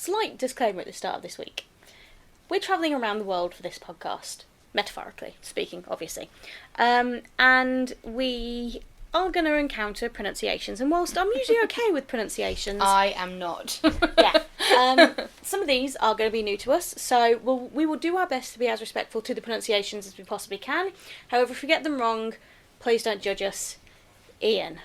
slight disclaimer at the start of this week. We're travelling around the world for this podcast, metaphorically speaking, obviously. And we are going to encounter pronunciations. And whilst I'm usually okay with pronunciations... I am not. Some of these are going to be new to us, so we will do our best to be as respectful to the pronunciations as we possibly can. However, if we get them wrong, please don't judge us. Ian.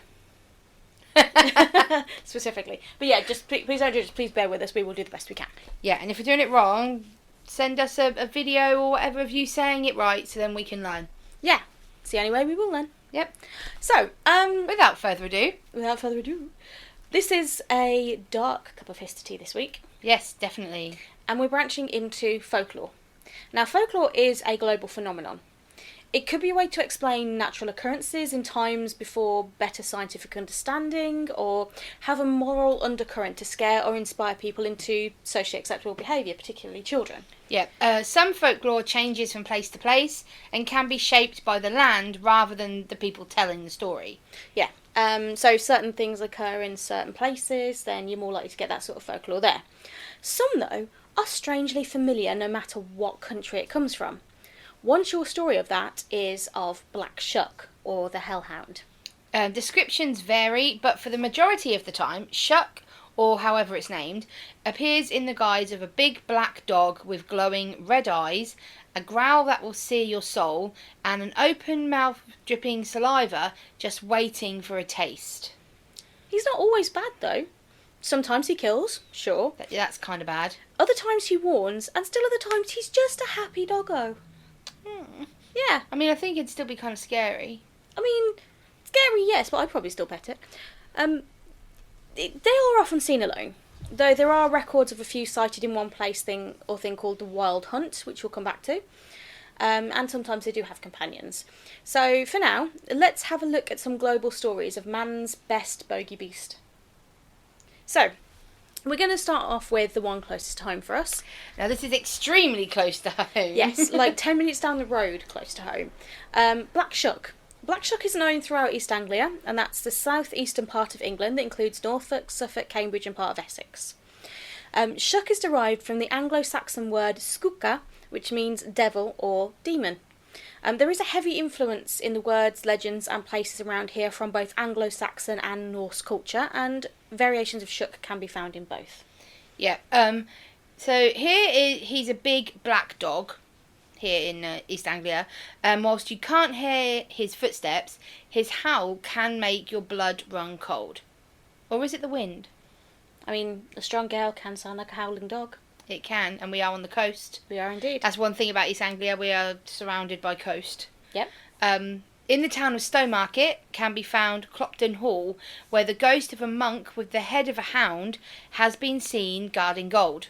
Specifically. But yeah, just please don't judge us, please bear with us, we will do the best we can. Yeah, and if we're doing it wrong, send us a video or whatever of you saying it right, so then we can learn. Yeah, it's the only way we will learn. Yep. So, without further ado, this is a dark cup of Histortea this week. Yes, definitely. And we're branching into folklore. Now, folklore is a global phenomenon. It could be a way to explain natural occurrences in times before better scientific understanding, or have a moral undercurrent to scare or inspire people into socially acceptable behaviour, particularly children. Yeah, some folklore changes from place to place and can be shaped by the land rather than the people telling the story. Yeah, so certain things occur in certain places, then you're more likely to get that sort of folklore there. Some, though, are strangely familiar no matter what country it comes from. One short story of that is of Black Shuck, or the Hellhound. Descriptions vary, but for the majority of the time, Shuck, or however it's named, appears in the guise of a big black dog with glowing red eyes, a growl that will sear your soul, and an open mouth dripping saliva just waiting for a taste. He's not always bad, though. Sometimes he kills, sure. That's kind of bad. Other times he warns, and still other times he's just a happy doggo. Yeah. I mean, I think it'd still be kind of scary. I mean, scary, yes, but I'd probably still pet it. They are often seen alone, though there are records of a few sighted in one place thing called the Wild Hunt, which we'll come back to. And sometimes they do have companions. So, for now, let's have a look at some global stories of man's best bogey beast. So, we're going to start off with the one closest to home for us. Now, this is extremely close to home. Yes, like 10 minutes down the road close to home. Black Shuck. Black Shuck is known throughout East Anglia, and that's the south-eastern part of England that includes Norfolk, Suffolk, Cambridge and part of Essex. Shuck is derived from the Anglo-Saxon word skugga, which means devil or demon. There is a heavy influence in the words, legends and places around here from both Anglo-Saxon and Norse culture, and variations of Shuck can be found in both. Yeah, so he's a big black dog here in East Anglia, and whilst you can't hear his footsteps, his howl can make your blood run cold. Or is it the wind? I mean, a strong gale can sound like a howling dog. It can, and we are on the coast. We are indeed. That's one thing about East Anglia, we are surrounded by coast. Yep. In the town of Stowmarket can be found Clopton Hall, where the ghost of a monk with the head of a hound has been seen guarding gold.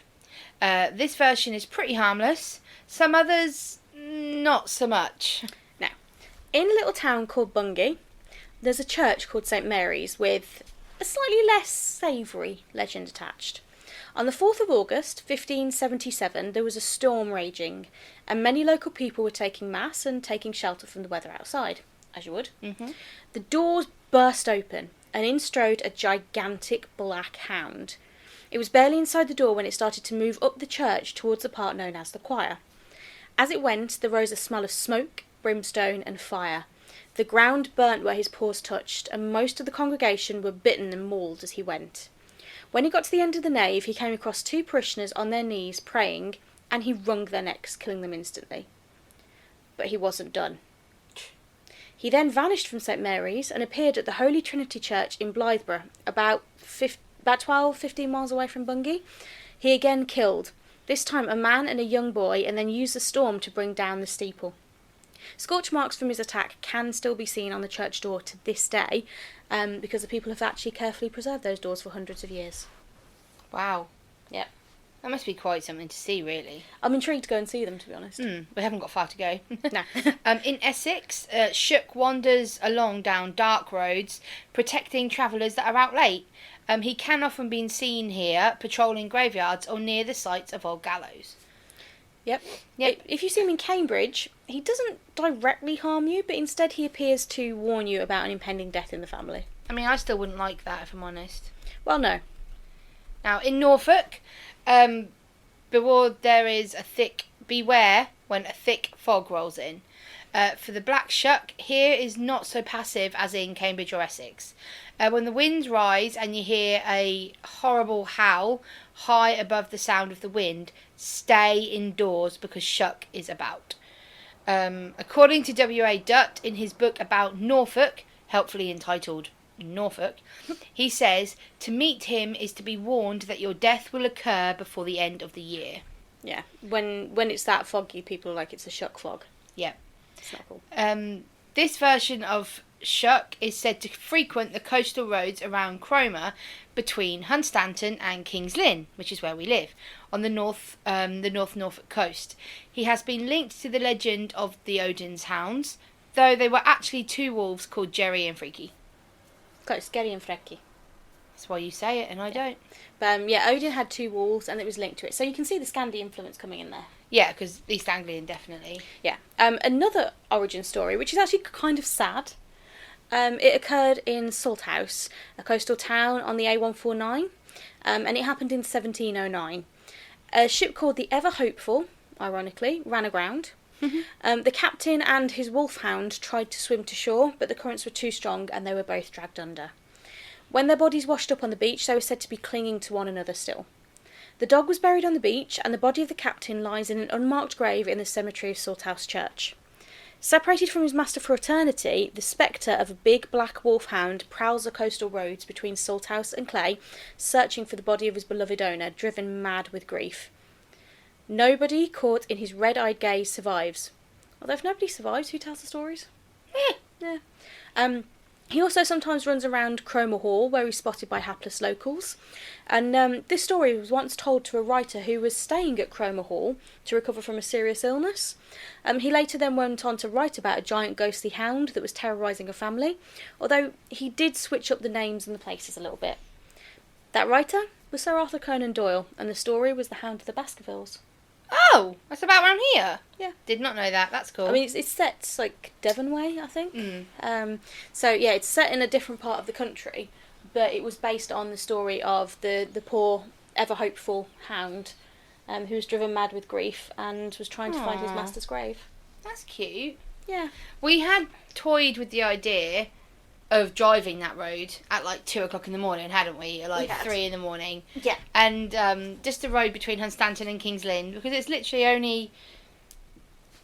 This version is pretty harmless. Some others, not so much. Now, in a little town called Bungay, there's a church called St Mary's with a slightly less savoury legend attached. On the 4th of August, 1577, there was a storm raging, and many local people were taking mass and taking shelter from the weather outside, as you would. Mm-hmm. The doors burst open, and in strode a gigantic black hound. It was barely inside the door when it started to move up the church towards the part known as the choir. As it went, there rose a smell of smoke, brimstone and fire. The ground burnt where his paws touched, and most of the congregation were bitten and mauled as he went. When he got to the end of the nave, he came across 2 parishioners on their knees praying, and he wrung their necks, killing them instantly. But he wasn't done. He then vanished from St Mary's and appeared at the Holy Trinity Church in Blythburgh, about 12-15 miles away from Bungay. He again killed, this time a man and a young boy, and then used the storm to bring down the steeple. Scorch marks from his attack can still be seen on the church door to this day, because the people have actually carefully preserved those doors for hundreds of years. Wow. Yep. That must be quite something to see, really. I'm intrigued to go and see them, to be honest. We haven't got far to go. No. In Essex, Shuck wanders along down dark roads, protecting travellers that are out late. He can often be seen here, patrolling graveyards or near the sites of old gallows. Yep. If you see him in Cambridge, he doesn't directly harm you, but instead he appears to warn you about an impending death in the family. I mean, I still wouldn't like that, if I'm honest. Well, no. Now, in Norfolk, Beware when a thick fog rolls in. For the black shuck, here is not so passive as in Cambridge or Essex. When the winds rise and you hear a horrible howl high above the sound of the wind, stay indoors because shuck is about. According to W.A. Dutt, in his book about Norfolk, helpfully entitled Norfolk, he says, to meet him is to be warned that your death will occur before the end of the year. Yeah, when it's that foggy, people are like, it's a shuck fog. Yeah. It's not cool. This version of shuck is said to frequent the coastal roads around Cromer between Hunstanton and King's Lynn, which is where we live, on the North Norfolk coast. He has been linked to the legend of the Odin's hounds, though they were actually two wolves called Jerry and Freaky. Close, Gerry and Frecky. That's why you say it and I don't. But Odin had two wolves and it was linked to it. So you can see the Scandi influence coming in there. Yeah, because East Anglian, definitely. Yeah. Another origin story, which is actually kind of sad. It occurred in Salthouse, a coastal town on the A149, and it happened in 1709. A ship called the Ever Hopeful, ironically, ran aground. The captain and his wolfhound tried to swim to shore, but the currents were too strong and they were both dragged under. When their bodies washed up on the beach, they were said to be clinging to one another still. The dog was buried on the beach, and the body of the captain lies in an unmarked grave in the cemetery of Salthouse Church. Separated from his master for eternity, the spectre of a big black wolfhound prowls the coastal roads between Salthouse and Clay, searching for the body of his beloved owner, driven mad with grief. Nobody caught in his red-eyed gaze survives. Although if nobody survives, who tells the stories? Yeah. He also sometimes runs around Cromer Hall, where he's spotted by hapless locals. And this story was once told to a writer who was staying at Cromer Hall to recover from a serious illness. He later then went on to write about a giant ghostly hound that was terrorising a family, although he did switch up the names and the places a little bit. That writer was Sir Arthur Conan Doyle, and the story was The Hound of the Baskervilles. Oh, that's about around here? Yeah. Did not know that. That's cool. I mean, it's set, like, Devon way, I think. So, yeah, it's set in a different part of the country, but it was based on the story of the poor, ever-hopeful hound who was driven mad with grief and was trying to find his master's grave. That's cute. Yeah. We had toyed with the idea of driving that road at like 2 o'clock in the morning, hadn't we? At like 3 in the morning. Yeah. And just the road between Hunstanton and King's Lynn, because it's literally only...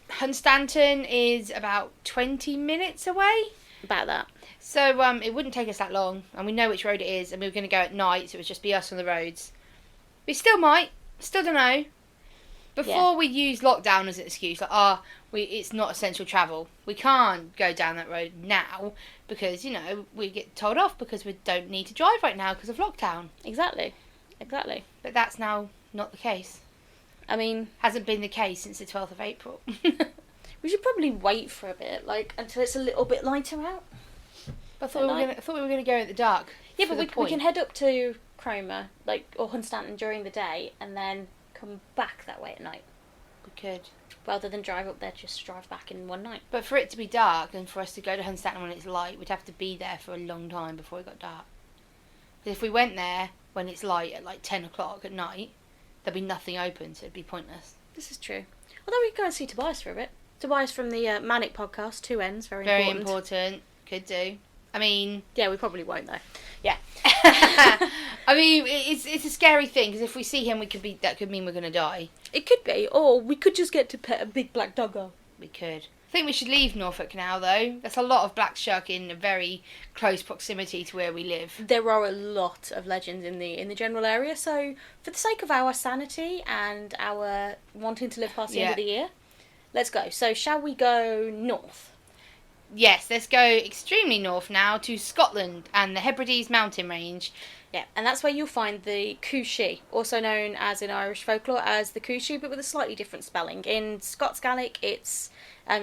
Hunstanton is about 20 minutes away. About that. So it wouldn't take us that long, and we know which road it is, and we were going to go at night, so it would just be us on the roads. We still might. Still don't know. Before we use lockdown as an excuse, like, it's not essential travel. We can't go down that road now because, we get told off because we don't need to drive right now because of lockdown. Exactly. But that's now not the case. I mean... Hasn't been the case since the 12th of April. We should probably wait for a bit, until it's a little bit lighter out. I thought we were going to go in the dark. Yeah, but we can head up to Cromer, or Hunstanton during the day, and then come back that way at night. We could. Rather than drive up there, just drive back in one night. But for it to be dark and for us to go to Hunstanton when it's light, we'd have to be there for a long time before it got dark. Because if we went there when it's light at like 10 o'clock at night, there'd be nothing open, so it'd be pointless. This is true. Although we could go and see Tobias for a bit. Tobias from the Manic podcast, 2 N's, very important. Could do. I mean... Yeah, we probably won't, though. Yeah. I mean, it's a scary thing, because if we see him, that could mean we're going to die. It could be, or we could just get to pet a big black doggo. We could. I think we should leave Norfolk now, though. That's a lot of black shuck in a very close proximity to where we live. There are a lot of legends in the general area, so for the sake of our sanity and our wanting to live past the end of the year, let's go. So shall we go north? Yes, let's go extremely north now to Scotland and the Hebrides mountain range. Yeah, and that's where you'll find the Coochie, also known as in Irish folklore as the Coochie, but with a slightly different spelling. In Scots Gaelic, it's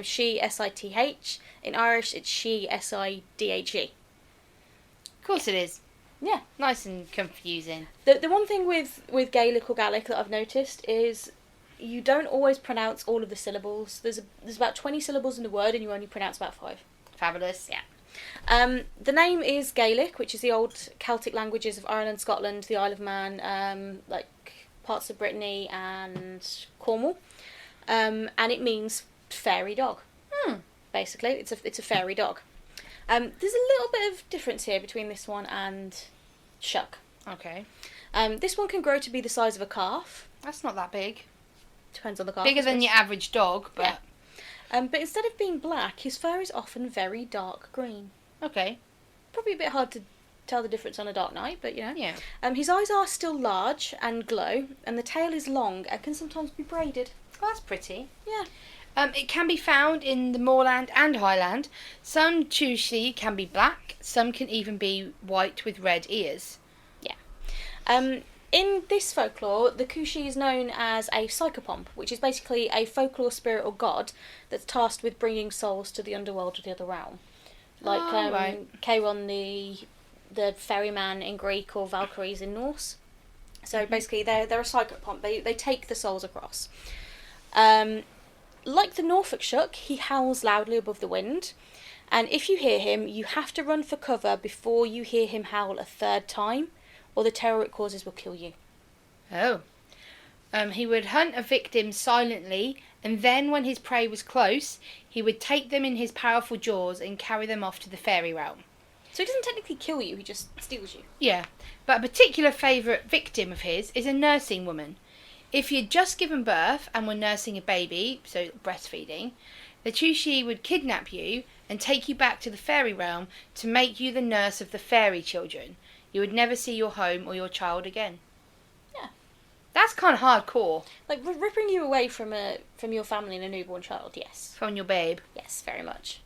she, S-I-T-H. In Irish, it's she, S-I-D-H-E. Of course it is. Yeah. Nice and confusing. The one thing with Gaelic or Gaelic that I've noticed is you don't always pronounce all of the syllables. There's about 20 syllables in the word and you only pronounce about 5. Fabulous. Yeah. The name is Gaelic, which is the old Celtic languages of Ireland, Scotland, the Isle of Man, parts of Brittany and Cornwall, and it means fairy dog. Basically, it's a fairy dog. There's a little bit of difference here between this one and Shuck. Okay. This one can grow to be the size of a calf. That's not that big. Depends on the calf. Bigger than your average dog, but... Yeah. But instead of being black, his fur is often very dark green. Okay. Probably a bit hard to tell the difference on a dark night, but Yeah. His eyes are still large and glow, and the tail is long and can sometimes be braided. Oh, that's pretty. Yeah. It can be found in the moorland and highland. Some Chushy can be black, some can even be white with red ears. Yeah. In this folklore, the Kushi is known as a psychopomp, which is basically a folklore spirit or god that's tasked with bringing souls to the underworld or the other realm. Like right. Charon, the ferryman in Greek, or Valkyries in Norse. So basically, they're a psychopomp. They take the souls across. Like the Norfolk Shuck, he howls loudly above the wind, and if you hear him, you have to run for cover before you hear him howl a third time, or the terror it causes will kill you. Oh. He would hunt a victim silently, and then when his prey was close, he would take them in his powerful jaws and carry them off to the fairy realm. So he doesn't technically kill you, he just steals you. Yeah, but a particular favourite victim of his is a nursing woman. If you'd just given birth and were nursing a baby, so breastfeeding, the Chushy would kidnap you and take you back to the fairy realm to make you the nurse of the fairy children. You would never see your home or your child again. Yeah. That's kind of hardcore. Like, ripping you away from your family and a newborn child, yes. From your babe. Yes, very much.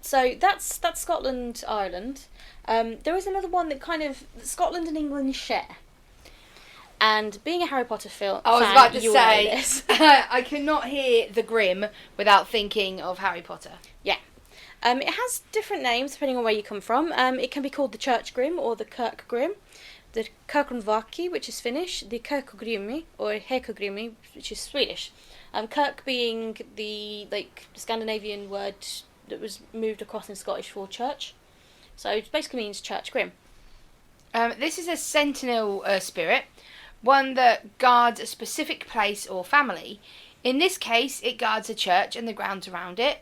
So that's Scotland, Ireland. There is another one that Scotland and England share. And being a Harry Potter fan, I was about to you say, will know this. I cannot hear the Grim without thinking of Harry Potter. Yeah. It has different names depending on where you come from. It can be called the Church Grim or the Kirk Grim, the Kirkonvaki, which is Finnish, the Kirkogrimi or Hekogrimi, which is Swedish. Kirk being the Scandinavian word that was moved across in Scottish for church. So it basically means Church Grim. This is a sentinel spirit, one that guards a specific place or family. In this case, it guards a church and the grounds around it.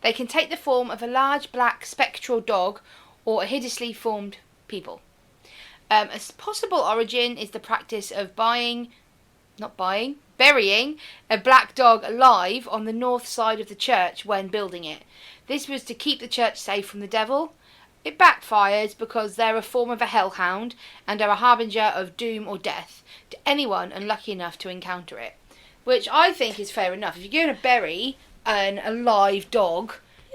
They can take the form of a large black spectral dog or a hideously formed people. A possible origin is the practice of burying a black dog alive on the north side of the church when building it. This was to keep the church safe from the devil. It backfires because they're a form of a hellhound and are a harbinger of doom or death to anyone unlucky enough to encounter it. Which I think is fair enough. If you're going to bury an alive dog,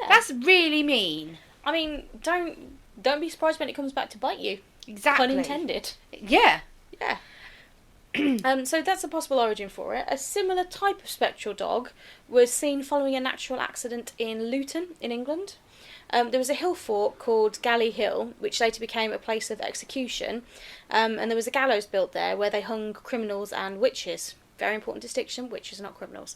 that's really mean. I mean, don't be surprised when it comes back to bite you. Exactly. Pun intended. Yeah. Yeah. So that's a possible origin for it. A similar type of spectral dog was seen following a natural accident in Luton in England. There was a hill fort called Galley Hill, which later became a place of execution, and there was a gallows built there where they hung criminals and witches. Very important distinction, witches are not criminals.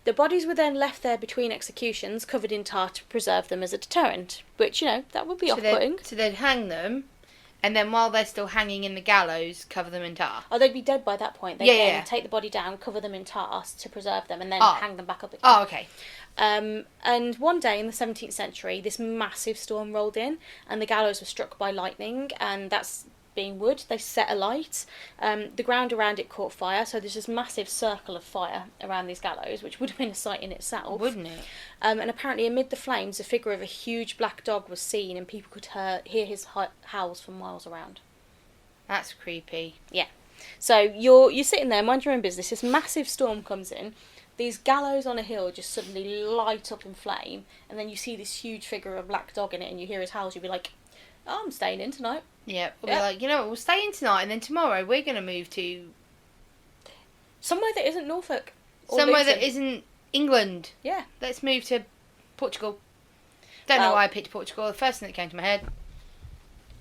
The bodies were then left there between executions, covered in tar to preserve them as a deterrent, which, that would be off-putting. So they'd hang them, and then while they're still hanging in the gallows, cover them in tar. Oh, they'd be dead by that point. They'd then take the body down, cover them in tar to preserve them, and then hang them back up again. Oh, okay. And one day in the 17th century, this massive storm rolled in, and the gallows were struck by lightning, and that's being wood. They set alight. The ground around it caught fire, so there's this massive circle of fire around these gallows, which would have been a sight in itself. Wouldn't it? And apparently amid the flames, a figure of a huge black dog was seen, and people could hear his howls from miles around. That's creepy. Yeah. So you're sitting there, mind your own business, this massive storm comes in, these gallows on a hill just suddenly light up in flame, and then you see this huge figure of a black dog in it, and you hear his howls, you'll be like, oh, I'm staying in tonight. Yeah, we'll be like, we'll stay in tonight, and then tomorrow we're going to move to... somewhere that isn't Norfolk. Somewhere that isn't England. Yeah. Let's move to Portugal. Don't know why I picked Portugal. The first thing that came to my head.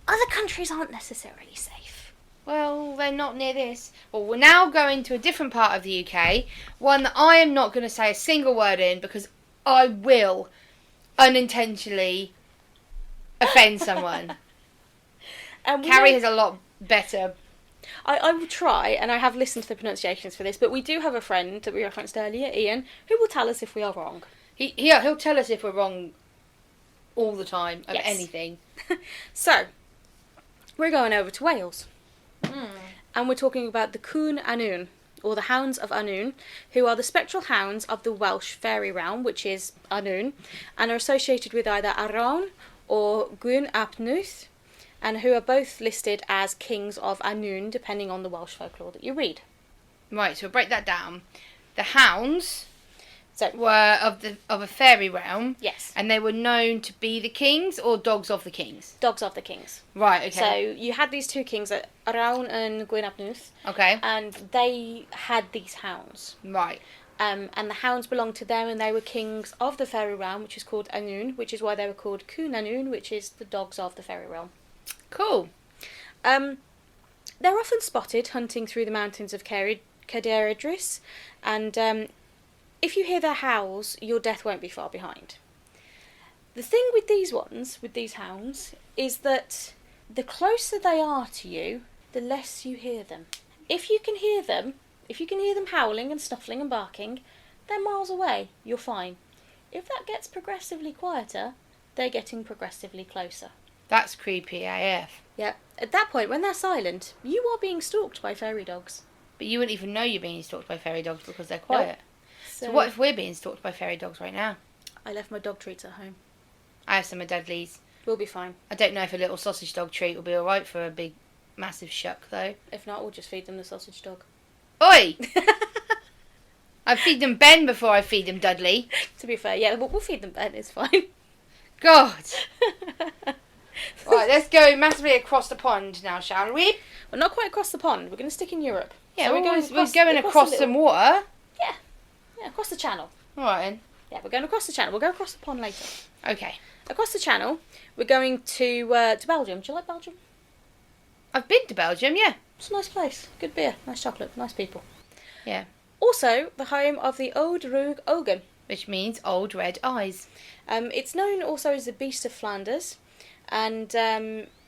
Other countries aren't necessarily safe. Well, they're not near this. Well, we're now going to a different part of the UK. One that I am not going to say a single word in because I will unintentionally offend someone. Carrie has a lot better I will try, and I have listened to the pronunciations for this, but we do have a friend that we referenced earlier, Ian, who will tell us if we are wrong. He'll tell us if we're wrong all the time of anything. So, we're going over to Wales. And we're talking about the Cwn Annwn, or the Hounds of Annwn, who are the spectral hounds of the Welsh fairy realm, which is Annwn, and are associated with either Arawn or Gwyn ap Nuth, and who are both listed as kings of Annwn, depending on the Welsh folklore that you read. Right, so we'll break that down. The hounds So, were of a fairy realm. yes, And they were known to be the kings or dogs of the kings? dogs of the kings. Right, okay. So you had these two kings, Arawn and Gwyn ap Nuth, Okay. and they had these hounds. Right. And the hounds belonged to them, and they were kings of the fairy realm, which is called Annwn, which is why they were called Cwn Annwn, which is the dogs of the fairy realm. Cool. They're often spotted hunting through the mountains of Cader Idris, and if you hear their howls, your death won't be far behind. The thing with these hounds, is that the closer they are to you, the less you hear them. If you can hear them howling and snuffling and barking, they're miles away, you're fine. If that gets progressively quieter, they're getting progressively closer. That's creepy AF. Yeah. At that point, when they're silent, you are being stalked by fairy dogs. But you wouldn't even know you're being stalked by fairy dogs because they're quiet. Nope. So what if we're being stalked by fairy dogs right now? I left my dog treats at home. I have some of Dudley's. We'll be fine. I don't know if a little sausage dog treat will be alright for a big, massive Shuck, though. If not, we'll just feed them the sausage dog. Oi! I feed them Ben before I feed them Dudley. To be fair, yeah, we'll feed them Ben, it's fine. God! Right, let's go massively across the pond now, shall we? We're not quite across the pond. We're going to stick in Europe. Yeah, So we're going across some water. Yeah, across the channel. Alright then. Yeah, we're going across the channel. We'll go across the pond later. Okay. Across the channel, we're going to Belgium. Do you like Belgium? I've been to Belgium, yeah. It's a nice place. Good beer, nice chocolate, nice people. Yeah. Also, the home of the Oude Roog Ogen. Which means old red eyes. It's known also as the Beast of Flanders, and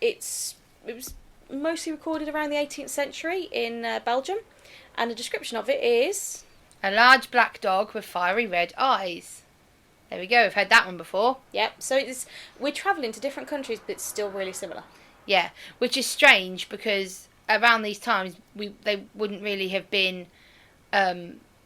it was mostly recorded around the 18th century in Belgium, and the description of it is... A large black dog with fiery red eyes. There we go, we've heard that one before. Yep, so we're travelling to different countries, but it's still really similar. Yeah, which is strange because around these times they wouldn't really have been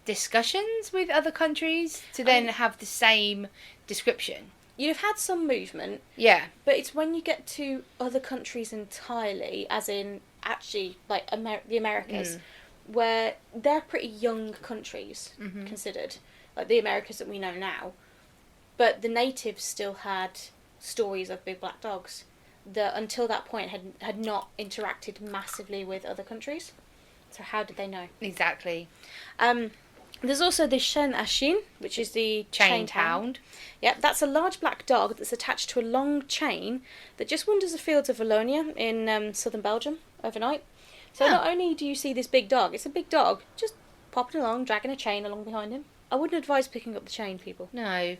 discussions with other countries to then have the same description. You'd have had some movement. Yeah. But it's when you get to other countries entirely, as in actually like the Americas, where they're pretty young countries considered, like the Americas that we know now. But the natives still had stories of big black dogs that until that point had not interacted massively with other countries. So how did they know? Exactly. There's also the Chien à Chien, which is the Chained hound. Yeah, that's a large black dog that's attached to a long chain that just wanders the fields of Wallonia in southern Belgium overnight. So not only do you see this big dog, it's a big dog just popping along, dragging a chain along behind him. I wouldn't advise picking up the chain, people. No.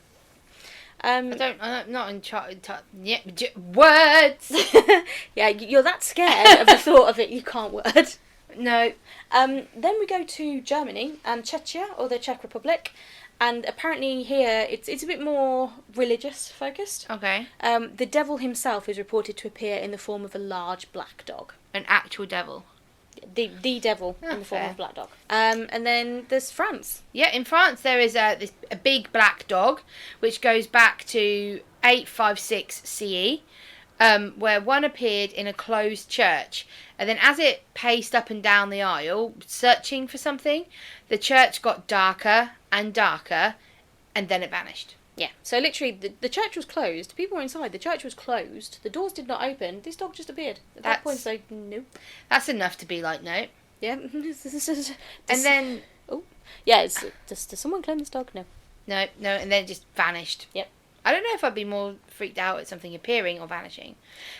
I'm not in charge. Yeah, words! Yeah, you're that scared of the thought of it, you can't word. No. Then we go to Germany and Czechia, or the Czech Republic, and apparently here it's a bit more religious focused. Okay. The devil himself is reported to appear in the form of a large black dog. An actual devil. The devil in the form of a black dog. And then there's France. Yeah, in France there is a big black dog, which goes back to 856 CE, where one appeared in a closed church. And then as it paced up and down the aisle, searching for something, the church got darker and darker, and then it vanished. Yeah, so literally the church was closed, people were inside, the church was closed, the doors did not open, this dog just appeared. At that point it's like, nope. That's enough to be like, no. Yeah. And then... Oh, yeah, does someone claim this dog? No. No, and then it just vanished. Yep. I don't know if I'd be more freaked out at something appearing or vanishing.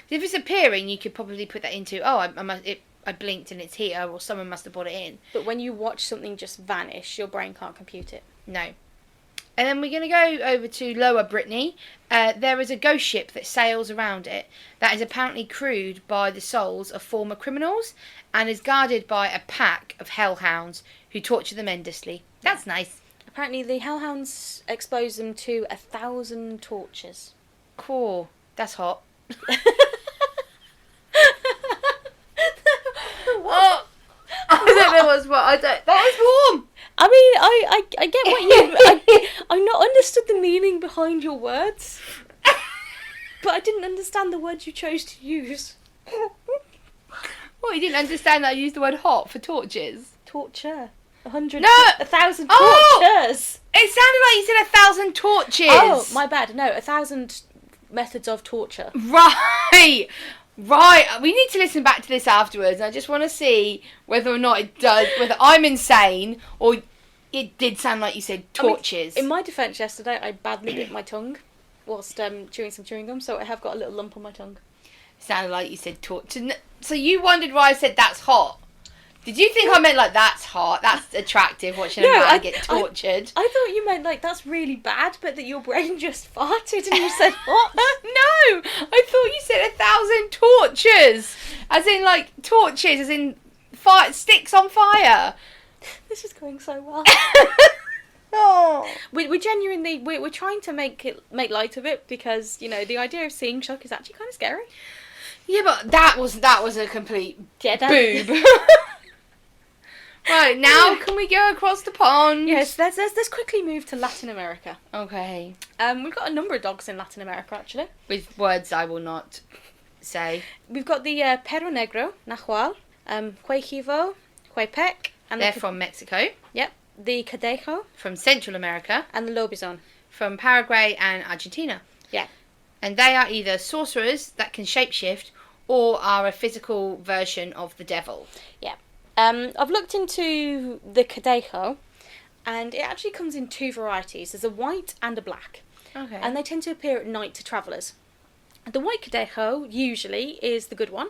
If it's appearing, you could probably put that into, I blinked and it's here, or someone must have brought it in. But when you watch something just vanish, your brain can't compute it. No. And then we're going to go over to Lower Brittany. There is a ghost ship that sails around it that is apparently crewed by the souls of former criminals and is guarded by a pack of hellhounds who torture them endlessly. That's nice. Apparently the hellhounds expose them to 1,000 tortures. Cool. That's hot. Oh, I don't know what's what. That was warm. I mean, I get what you... I'm not understood the meaning behind your words. But I didn't understand the words you chose to use. What, you didn't understand that I used the word hot for torches? Torture. 1,000 Oh! tortures. It sounded like you said 1,000 torches. Oh, my bad. No, 1,000 methods of torture. Right. Right. We need to listen back to this afterwards. I just want to see whether or not it does, whether I'm insane or it did sound like you said torches. I mean, in my defence yesterday, I badly bit my tongue whilst chewing some chewing gum, so I have got a little lump on my tongue. It sounded like you said torture. So you wondered why I said that's hot. Did you think I meant like that's hot, that's attractive, watching a man get tortured? I thought you meant like that's really bad, but that your brain just farted and you said hot. No, I thought you said 1,000 tortures, as in like torches, as in fire, sticks on fire. This is going so well. Oh, we genuinely we're trying to make light of it because the idea of seeing Shuck is actually kind of scary. Yeah, but that was a complete boob. Right, now can we go across the pond? Yes, let's quickly move to Latin America. Okay. We've got a number of dogs in Latin America, actually. With words I will not say. We've got the Perro Negro, Nahual, Quejivo, Quepec, and they're from Mexico. Yep. The Cadejo. From Central America. And the Lobizon. From Paraguay and Argentina. Yeah. And they are either sorcerers that can shapeshift or are a physical version of the devil. Yeah. I've looked into the Cadejo, and it actually comes in two varieties. There's a white and a black. Okay. And they tend to appear at night to travellers. The white Cadejo usually is the good one,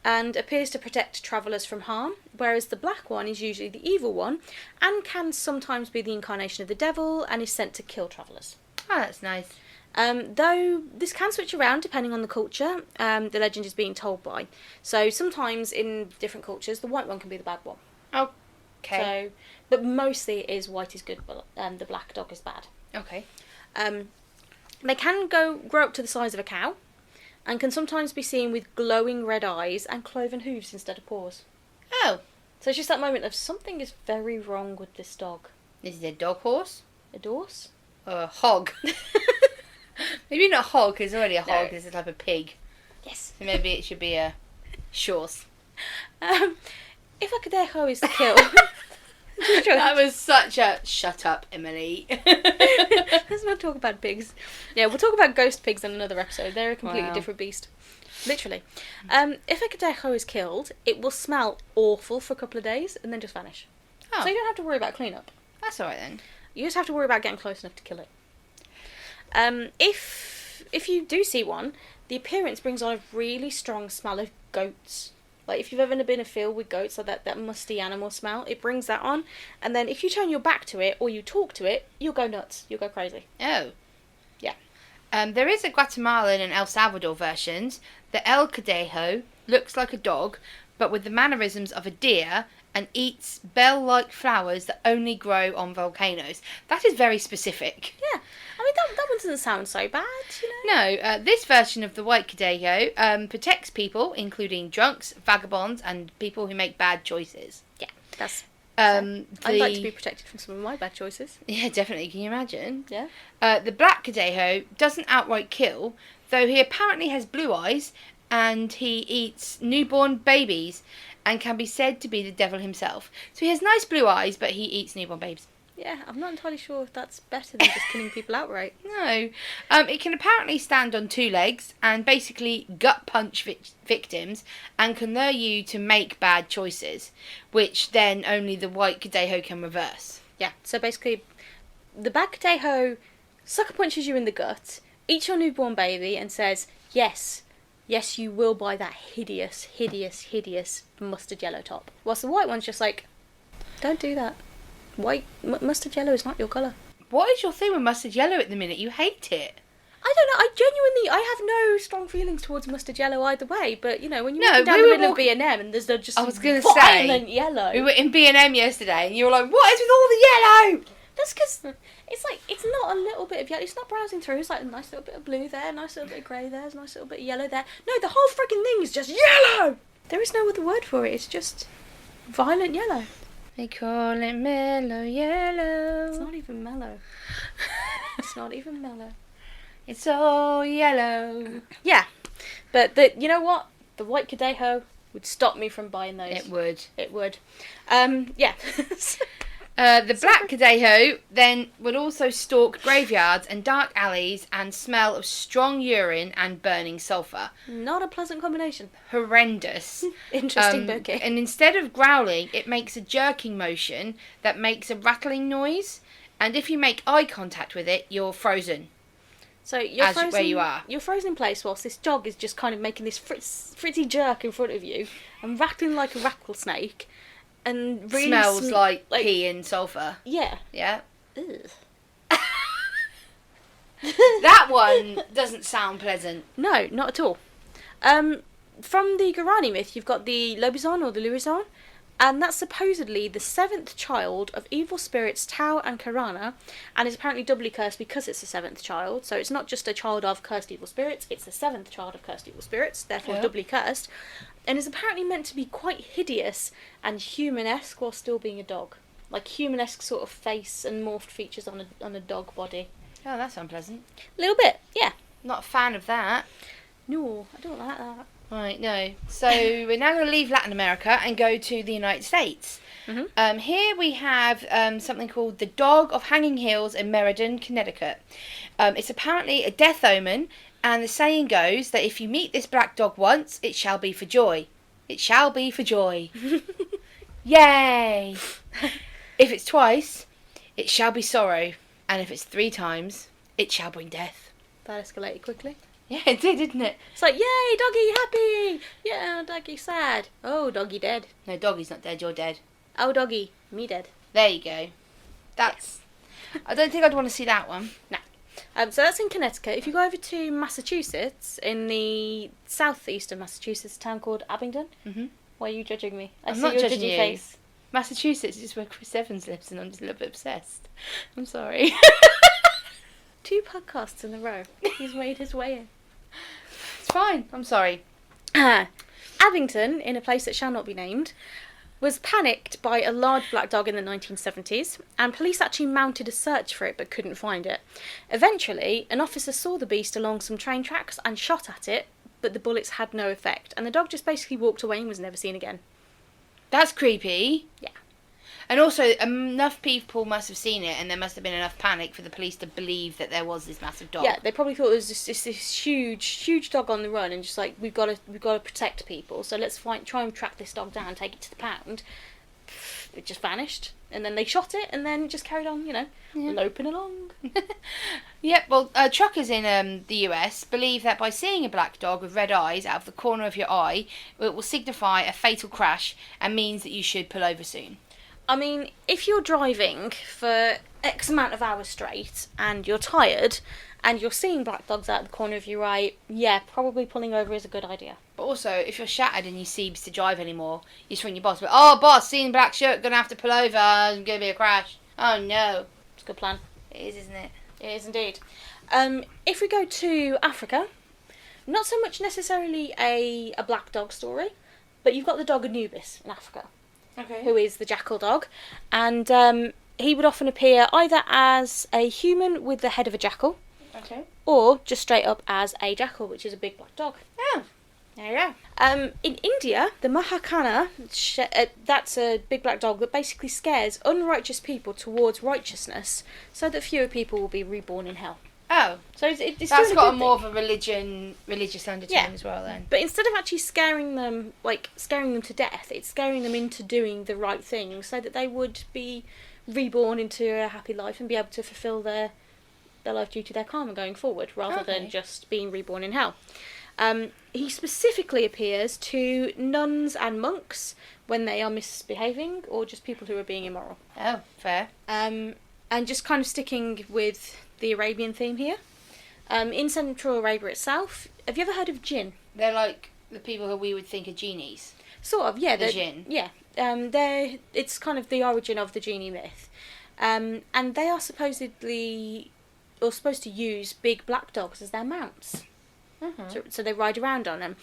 and appears to protect travellers from harm, whereas the black one is usually the evil one, and can sometimes be the incarnation of the devil, and is sent to kill travellers. Oh, that's nice. Though this can switch around depending on the culture the legend is being told by. So sometimes in different cultures, the white one can be the bad one. Okay. But mostly it is white is good, but the black dog is bad. Okay. They can grow up to the size of a cow, and can sometimes be seen with glowing red eyes and cloven hooves instead of paws. Oh. So it's just that moment of something is very wrong with this dog. Is it a dog horse? A dorse? Or a hog? Maybe not hog, it's already a hog, it's a type of pig. Yes. So maybe it should be a shorse. If a Cadejo is killed... That was such a... Shut up, Emily. Let's not talk about pigs. Yeah, we'll talk about ghost pigs in another episode. They're a completely different beast. Literally. If a Cadejo is killed, it will smell awful for a couple of days and then just vanish. Oh. So you don't have to worry about cleanup. That's alright then. You just have to worry about getting close enough to kill it. If you do see one, the appearance brings on a really strong smell of goats. Like if you've ever been in a field with goats, like that musty animal smell, it brings that on. And then if you turn your back to it or you talk to it, you'll go nuts. You'll go crazy. Oh. Yeah. There is a Guatemalan and El Salvador versions. The El Cadejo looks like a dog, but with the mannerisms of a deer, and eats bell-like flowers that only grow on volcanoes. That is very specific. Yeah. I mean, that one doesn't sound so bad, No, this version of the white Cadejo protects people, including drunks, vagabonds, and people who make bad choices. Yeah, that's... I'd I'd like to be protected from some of my bad choices. Yeah, definitely. Can you imagine? Yeah. The black Cadejo doesn't outright kill, though he apparently has blue eyes, and he eats newborn babies, and can be said to be the devil himself. So he has nice blue eyes, but he eats newborn babes. Yeah, I'm not entirely sure if that's better than just killing people outright. No. It can apparently stand on two legs and basically gut punch victims and can lure you to make bad choices, which then only the white Cadejo can reverse. Yeah, so basically, the bad Cadejo sucker punches you in the gut, eats your newborn baby, and says, yes, you will buy that hideous, hideous, hideous mustard yellow top. Whilst the white one's just like, don't do that. White mustard yellow is not your colour. What is your thing with mustard yellow at the minute? You hate it. I don't know. I have no strong feelings towards mustard yellow either way. But you know, when you're No, walking down we the were middle of B&M and there's just I was gonna violent say, yellow. We were in B&M yesterday, and you were like, "What is with all the yellow?" That's because it's like it's not a little bit of yellow. It's not browsing through. It's like a nice little bit of blue there, a nice little bit of grey there, a nice little bit of yellow there. No, the whole freaking thing is just yellow. There is no other word for it. It's just violent yellow. They call it mellow yellow. It's not even mellow. It's not even mellow. It's all yellow. Yeah, but you know what? The white Cadejo would stop me from buying those. It would. It would. Yeah. The black Cadejo then would also stalk graveyards and dark alleys and smell of strong urine and burning sulphur. Not a pleasant combination. Horrendous. Interesting booking. And instead of growling, it makes a jerking motion that makes a rattling noise. And if you make eye contact with it, you're frozen. So you're frozen where you are. You're frozen in place whilst this dog is just kind of making this fritzy jerk in front of you and rattling like a rattlesnake. And really smells like pee and sulphur. Yeah. Yeah. Ugh. That one doesn't sound pleasant. No, not at all. From the Guarani myth, you've got the Lobizon or the Luizon, and that's supposedly the 7th child of evil spirits Tau and Karana, and is apparently doubly cursed because it's the 7th child. So it's not just a child of cursed evil spirits, it's the 7th child of cursed evil spirits, therefore doubly cursed, and is apparently meant to be quite hideous and human-esque while still being a dog. Like human-esque sort of face and morphed features on a dog body. Oh, that's unpleasant. A little bit, yeah. Not a fan of that. No, I don't like that. Right, no. So we're now going to leave Latin America and go to the United States. Mm-hmm. Here we have something called the Dog of Hanging Hills in Meriden, Connecticut. It's apparently a death omen, and the saying goes that if you meet this black dog once, it shall be for joy. It shall be for joy. Yay! If it's twice, it shall be sorrow. And if it's 3 times, it shall bring death. That escalated quickly. Yeah, it did, didn't it? It's like, yay, doggy happy! Yeah, doggy sad. Oh, doggy dead. No, doggy's not dead, you're dead. Oh, doggy, me dead. There you go. That's... I don't think I'd want to see that one. No. So that's in Connecticut. If you go over to Massachusetts, in the southeast of Massachusetts, a town called Abingdon. Mm-hmm. Why are you judging me? I'm not judging you. Face. Massachusetts is where Chris Evans lives, and I'm just a little bit obsessed. I'm sorry. 2 podcasts in a row. He's made his way in. It's fine. I'm sorry. Abington, in a place that shall not be named, was panicked by a large black dog in the 1970s, and police actually mounted a search for it but couldn't find it. Eventually, an officer saw the beast along some train tracks and shot at it, but the bullets had no effect, and the dog just basically walked away and was never seen again. That's creepy. Yeah. And also, enough people must have seen it, and there must have been enough panic for the police to believe that there was this massive dog. Yeah, they probably thought there was this huge dog on the run, and just like we've got to protect people, so let's try and track this dog down, take it to the pound. It just vanished, and then they shot it, and then it just carried on, loping along. Yep. Well, truckers in the US believe that by seeing a black dog with red eyes out of the corner of your eye, it will signify a fatal crash and means that you should pull over soon. I mean, if you're driving for X amount of hours straight and you're tired and you're seeing black dogs out of the corner of your eye, yeah, probably pulling over is a good idea. But also, if you're shattered and you cease to drive anymore, you just ring your boss. But, oh, boss, seen black shirt, gonna have to pull over, there's gonna be a crash. Oh, no. It's a good plan. It is, isn't it? It is indeed. If we go to Africa, not so much necessarily a black dog story, but you've got the dog Anubis in Africa. Okay. Who is the jackal dog, and he would often appear either as a human with the head of a jackal, okay, or just straight up as a jackal, which is a big black dog. Oh, there you go. In India, the Mahakana, that's a big black dog that basically scares unrighteous people towards righteousness, so that fewer people will be reborn in hell. Oh, so it's that's got a more of a religious undertone as well, then. But instead of actually scaring them to death, it's scaring them into doing the right thing, so that they would be reborn into a happy life and be able to fulfil their life due to their karma going forward, rather than just being reborn in hell. He specifically appears to nuns and monks when they are misbehaving, or just people who are being immoral. Oh, fair. And just kind of sticking with the Arabian theme here, in Central Arabia itself, have you ever heard of jinn? They're like the people who we would think are genies. Sort of, yeah. The jinn. Yeah. It's kind of the origin of the genie myth. And they are supposed to use big black dogs as their mounts. Mm-hmm. So they ride around on them.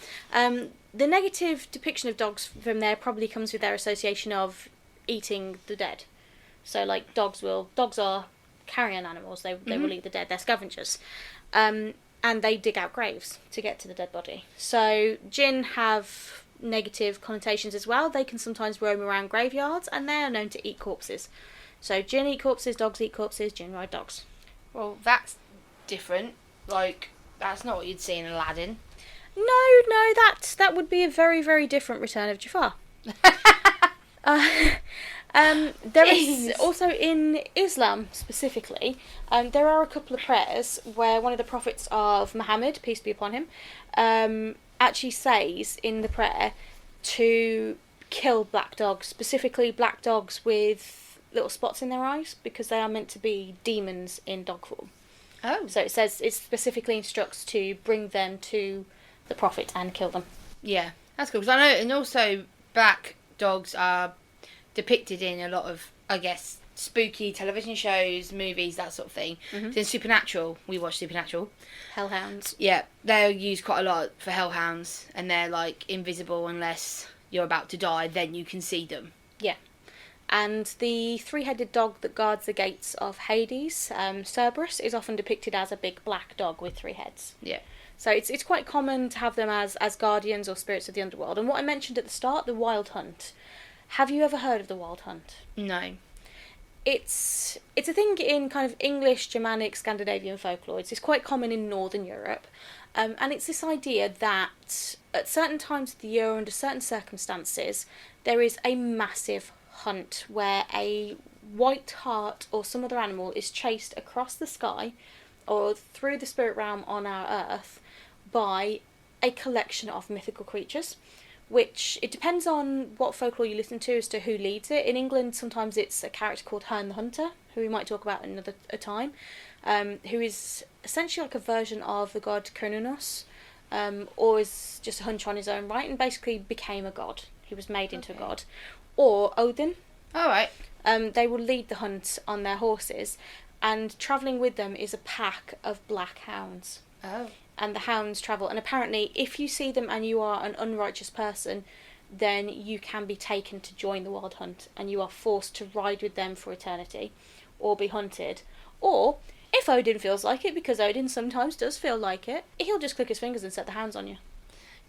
The negative depiction of dogs from there probably comes with their association of eating the dead. So, like, dogs are carrion animals. They will eat the dead. They're scavengers. And they dig out graves to get to the dead body. So, jinn have negative connotations as well. They can sometimes roam around graveyards, and they are known to eat corpses. So, jinn eat corpses, dogs eat corpses, jinn ride dogs. Well, that's different. Like, that's not what you'd see in Aladdin. No, that would be a very, very different Return of Jafar. There is also in Islam specifically, there are a couple of prayers where one of the prophets of Muhammad, peace be upon him, actually says in the prayer to kill black dogs, specifically black dogs with little spots in their eyes, because they are meant to be demons in dog form. Oh. So it specifically instructs to bring them to the prophet and kill them. Yeah, that's cool. Because I know, and also black dogs are depicted in a lot of, I guess, spooky television shows, movies, that sort of thing. Mm-hmm. So in Supernatural, we watch Supernatural. Hellhounds. Yeah, they're used quite a lot for hellhounds, and they're like invisible unless you're about to die, then you can see them. Yeah. And the three-headed dog that guards the gates of Hades, Cerberus, is often depicted as a big black dog with 3 heads. Yeah. So it's quite common to have them as guardians or spirits of the underworld. And what I mentioned at the start, the Wild Hunt. Have you ever heard of the Wild Hunt? No. It's a thing in kind of English, Germanic, Scandinavian folklore. It's quite common in Northern Europe. And it's this idea that at certain times of the year, under certain circumstances, there is a massive hunt where a white hart or some other animal is chased across the sky or through the spirit realm on our earth by a collection of mythical creatures, which it depends on what folklore you listen to as to who leads it. In England, sometimes it's a character called Herne the Hunter, who we might talk about another time, who is essentially like a version of the god Cernunnos, or is just a hunter on his own right and basically became a god. He was made into a god. Or Odin. All right. They will lead the hunt on their horses, and travelling with them is a pack of black hounds. Oh. And the hounds travel, and apparently if you see them and you are an unrighteous person, then you can be taken to join the wild hunt, and you are forced to ride with them for eternity, or be hunted. Or, if Odin feels like it, because Odin sometimes does feel like it, he'll just click his fingers and set the hounds on you.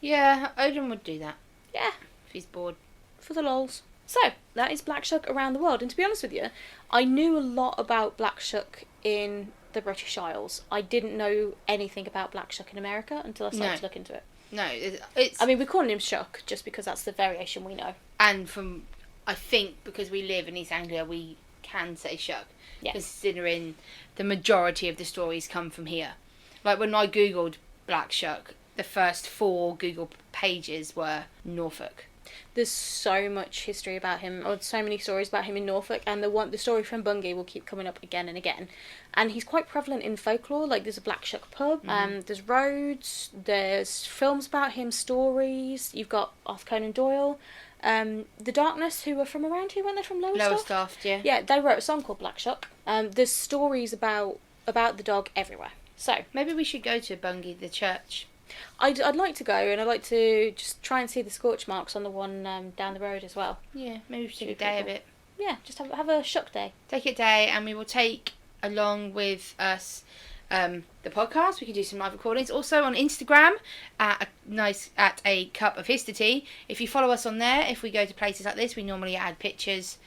Yeah, Odin would do that. Yeah. If he's bored. For the lols. So, that is Black Shuck around the world. And to be honest with you, I knew a lot about Black Shuck in the British Isles. I didn't know anything about Black Shuck in America until I started to look into it. No, it's... I mean, we're calling him Shuck just because that's the variation we know. And from, I think, because we live in East Anglia, we can say Shuck. Yeah. Considering the majority of the stories come from here. Like, when I Googled Black Shuck, the first 4 Google pages were Norfolk. There's so much history about him, or so many stories about him in Norfolk, and the story from Bungay will keep coming up again and again. And he's quite prevalent in folklore. Like, there's a Black Shuck pub, there's roads, there's films about him, stories. You've got Arthur Conan Doyle, The Darkness, who were from around here, weren't they, from Lowestoft, yeah. Yeah, they wrote a song called Black Shuck. There's stories about the dog everywhere. So maybe we should go to Bungay, the church. I'd like to go, and I'd like to just try and see the scorch marks on the one down the road as well. Yeah, maybe we should take a day of it. Yeah, just have a Shuck day. Take a day, and we will take along with us the podcast. We can do some live recordings. Also on Instagram at a cup of Histortea. If you follow us on there, if we go to places like this, we normally add pictures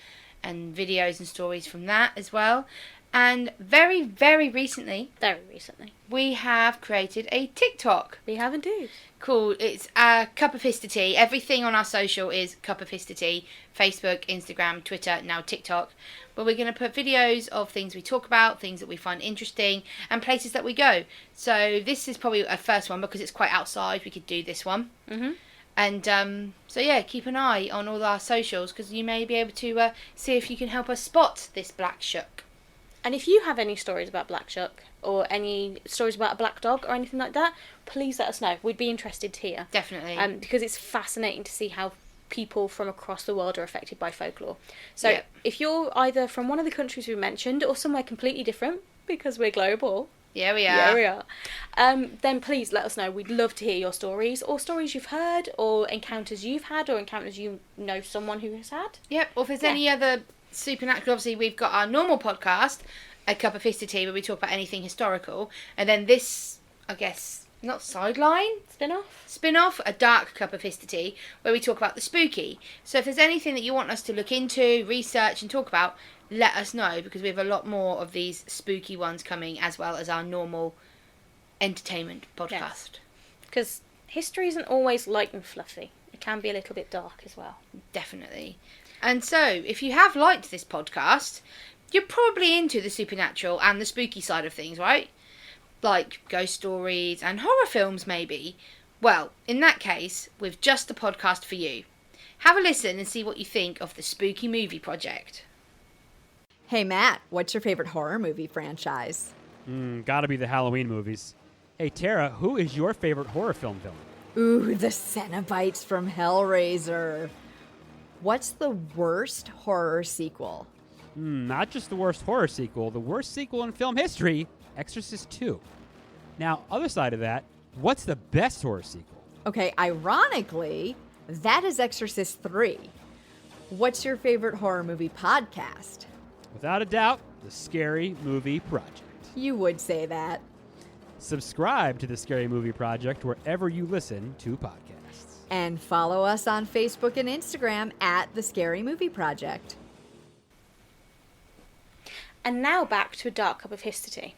and videos and stories from that as well. And very, very recently, we have created a TikTok. We have indeed. Called, it's a Cup of Histortea. Everything on our social is Cup of Histortea. Facebook, Instagram, Twitter, now TikTok. But we're going to put videos of things we talk about, things that we find interesting, and places that we go. So this is probably a first one because it's quite outside. We could do this one. Mm-hmm. And so yeah, keep an eye on all our socials because you may be able to see if you can help us spot this Black Shuck. And if you have any stories about Black Shuck, or any stories about a black dog, or anything like that, please let us know. We'd be interested to hear. Definitely. Because it's fascinating to see how people from across the world are affected by folklore. So if you're either from one of the countries we mentioned, or somewhere completely different, because we're global. Yeah, we are. Yeah, we are. Then please let us know. We'd love to hear your stories, or stories you've heard, or encounters you've had, or encounters you know someone who has had. Yep, or if there's any other supernatural, obviously we've got our normal podcast, A Cup of Histortea, where we talk about anything historical, and then this, I guess, not sideline? Spin-off, A Dark Cup of Histortea, where we talk about the spooky. So if there's anything that you want us to look into, research and talk about, let us know, because we have a lot more of these spooky ones coming, as well as our normal entertainment podcast. Because history isn't always light and fluffy. It can be a little bit dark as well. Definitely. And so, if you have liked this podcast, you're probably into the supernatural and the spooky side of things, right? Like ghost stories and horror films, maybe. Well, in that case, we've just the podcast for you. Have a listen and see what you think of the Spooky Movie Project. Hey Matt, what's your favorite horror movie franchise? Gotta be the Halloween movies. Hey Tara, who is your favorite horror film villain? Ooh, the Cenobites from Hellraiser. What's the worst horror sequel? Not just the worst horror sequel, the worst sequel in film history, Exorcist 2. Now, other side of that, what's the best horror sequel? Okay, ironically, that is Exorcist 3. What's your favorite horror movie podcast? Without a doubt, the Scary Movie Project. You would say that. Subscribe to the Scary Movie Project wherever you listen to podcasts. And follow us on Facebook and Instagram at The Scary Movie Project. And now back to A Dark Cup of Histortea.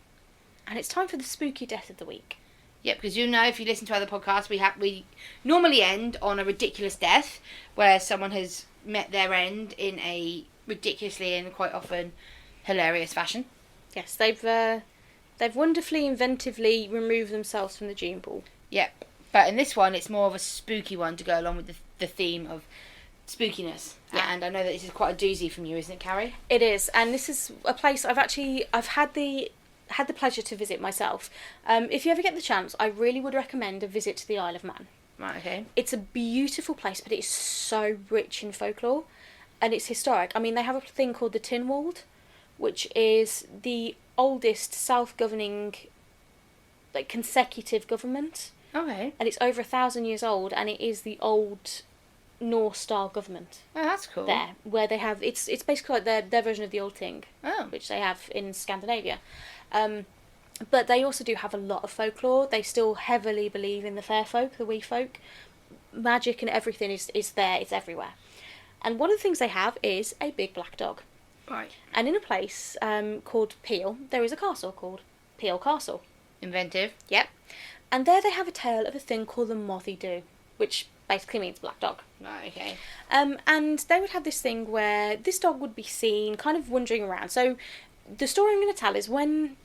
And it's time for the spooky death of the week. Yep, because you know, if you listen to other podcasts, we normally end on a ridiculous death, where someone has met their end in a ridiculously and quite often hilarious fashion. Yes, they've wonderfully, inventively removed themselves from the June ball. Yep, but in this one, it's more of a spooky one to go along with the theme of spookiness. Yeah. And I know that this is quite a doozy from you, isn't it, Carrie? It is, and this is a place I've had the pleasure to visit myself. If you ever get the chance, I really would recommend a visit to the Isle of Man. Right, okay. It's a beautiful place, but it's so rich in folklore, and it's historic. I mean, they have a thing called the Tynwald, which is the oldest self-governing, like, consecutive government. Okay. And it's over 1,000 years old, and it is the old Norse-style government. Oh, that's cool. There, where they have, it's basically like their version of the old Ting, which they have in Scandinavia. But they also do have a lot of folklore. They still heavily believe in the fair folk, the wee folk. Magic and everything is there, it's everywhere. And one of the things they have is a big black dog. Right. And in a place called Peel, there is a castle called Peel Castle. Inventive. Yep. And there they have a tale of a thing called the Mothy Doo, which basically means black dog. Right, okay. And they would have this thing where this dog would be seen kind of wandering around. So the story I'm going to tell is when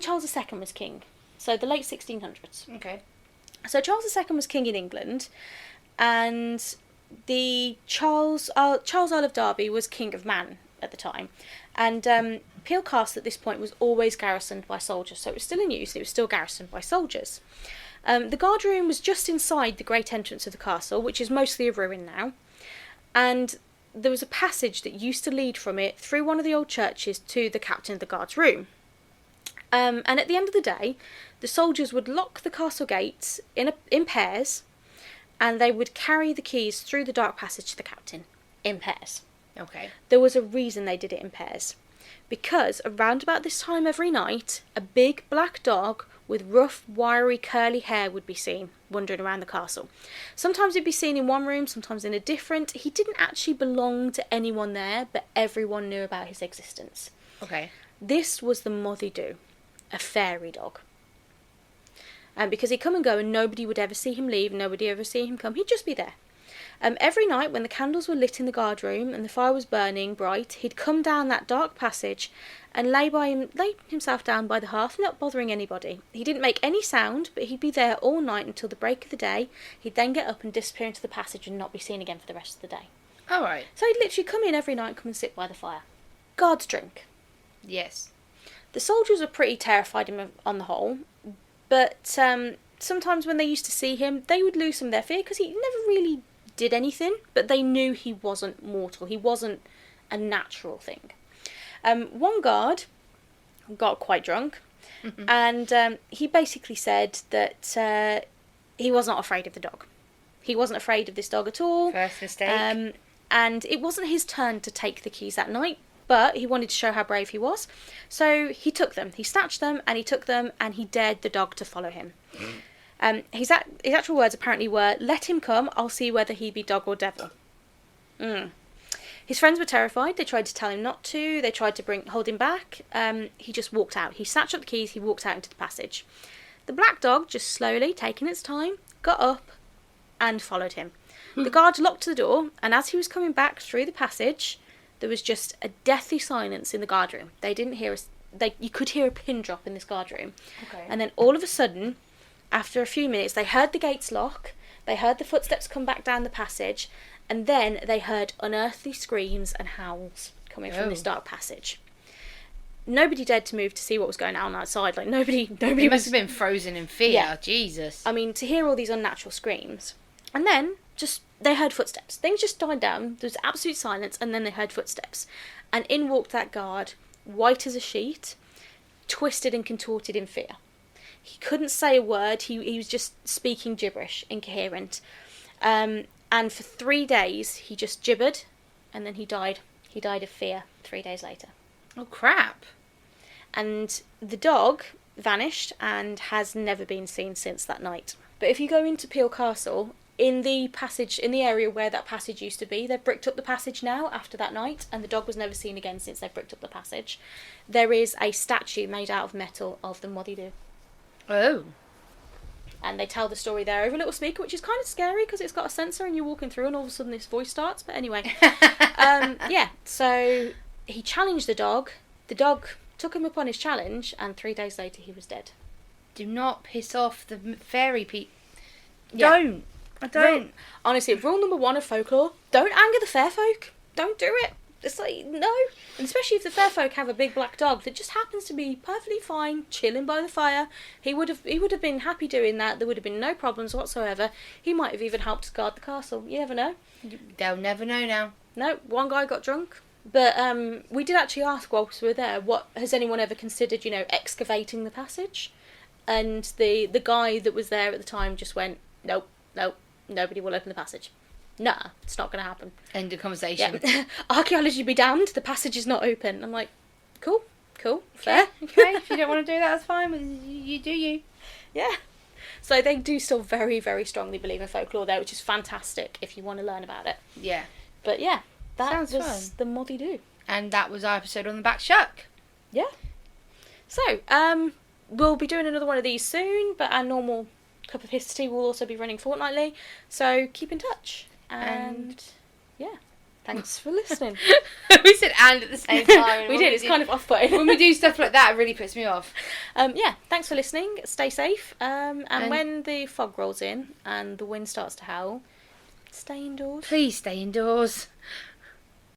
Charles II was king, so the late 1600s. Okay. So Charles II was king in England, and the Charles Earl of Derby was king of Man at the time. And Peel Castle at this point was always garrisoned by soldiers, so it was still in use, it was still garrisoned by soldiers. The guard room was just inside the great entrance of the castle, which is mostly a ruin now, and there was a passage that used to lead from it through one of the old churches to the captain of the guard's room. And at the end of the day, the soldiers would lock the castle gates in pairs, and they would carry the keys through the dark passage to the captain in pairs. Okay. There was a reason they did it in pairs. Because around about this time every night, a big black dog with rough, wiry, curly hair would be seen wandering around the castle. Sometimes he'd be seen in one room, sometimes in a different. He didn't actually belong to anyone there, but everyone knew about his existence. Okay. This was the Mothy Doo, a fairy dog. And because he'd come and go and nobody would ever see him leave, nobody ever see him come, he'd just be there. Every night when the candles were lit in the guard room and the fire was burning bright, he'd come down that dark passage and lay himself down by the hearth, not bothering anybody. He didn't make any sound, but he'd be there all night until the break of the day. He'd then get up and disappear into the passage and not be seen again for the rest of the day. All right. So he'd literally come in every night and come and sit by the fire. Guards drink. Yes. The soldiers were pretty terrified of him on the whole, but sometimes when they used to see him, they would lose some of their fear because he never really did anything, but they knew he wasn't mortal. He wasn't a natural thing. One guard got quite drunk, and he basically said that he was not afraid of the dog. He wasn't afraid of this dog at all. First mistake. And it wasn't his turn to take the keys that night, but he wanted to show how brave he was. So he took them. He snatched them, and he took them, and he dared the dog to follow him. His actual words apparently were, "Let him come, I'll see whether he be dog or devil." His friends were terrified. They tried to tell him not to. They tried to hold him back. He just walked out. He snatched up the keys. He walked out into the passage. The black dog, just slowly, taking its time, got up and followed him. The guard locked the door, and as he was coming back through the passage, there was just a deathly silence in the guard room. They didn't hear you could hear a pin drop in this guard room. Okay. And then all of a sudden, after a few minutes, they heard the gates lock, they heard the footsteps come back down the passage, and then they heard unearthly screams and howls coming from this dark passage. Nobody dared to move to see what was going on outside. Like, nobody He must have been frozen in fear. Yeah. Jesus. I mean, to hear all these unnatural screams. And then, they heard footsteps. Things just died down. There was absolute silence, and then they heard footsteps. And in walked that guard, white as a sheet, twisted and contorted in fear. He couldn't say a word. He was just speaking gibberish, incoherent. And for 3 days, he just gibbered, and then he died. He died of fear 3 days later. Oh, crap. And the dog vanished and has never been seen since that night. But if you go into Peel Castle, in the area where that passage used to be, they've bricked up the passage now after that night, and the dog was never seen again since they've bricked up the passage. There is a statue made out of metal of the Moddy-Doo. Oh. And they tell the story there over a little speaker, which is kind of scary because it's got a sensor and you're walking through and all of a sudden this voice starts. But anyway, so he challenged the dog. The dog took him up on his challenge, and 3 days later he was dead. Do not piss off the fairy people. Yeah. Don't. I don't. Honestly, rule number 1 of folklore, don't anger the fair folk. Don't do it. It's like, no. And especially if the fair folk have a big black dog that just happens to be perfectly fine, chilling by the fire. He would have been happy doing that. There would have been no problems whatsoever. He might have even helped guard the castle. You never know. They'll never know now. No, one guy got drunk. But we did actually ask whilst we were there, what has anyone ever considered, excavating the passage? And the guy that was there at the time just went, nope, nobody will open the passage. Nah, it's not going to happen. End of conversation. Yeah. Archaeology be damned, the passage is not open. I'm like, cool, fair. Okay, if you don't want to do that, that's fine. You do you. Yeah. So they do still very, very strongly believe in folklore there, which is fantastic if you want to learn about it. Yeah. But yeah, that Sounds was fun. the Moddy-Doo. And that was our episode on the back Shuck. Yeah. So, we'll be doing another one of these soon, but our normal Cup of History will also be running fortnightly. So keep in touch. And yeah, thanks for listening. We said "and" at the same time. We did. It's kind of off-putting. When we do stuff like that, it really puts me off. Yeah, thanks for listening. Stay safe. And when the fog rolls in and the wind starts to howl, stay indoors. Please stay indoors.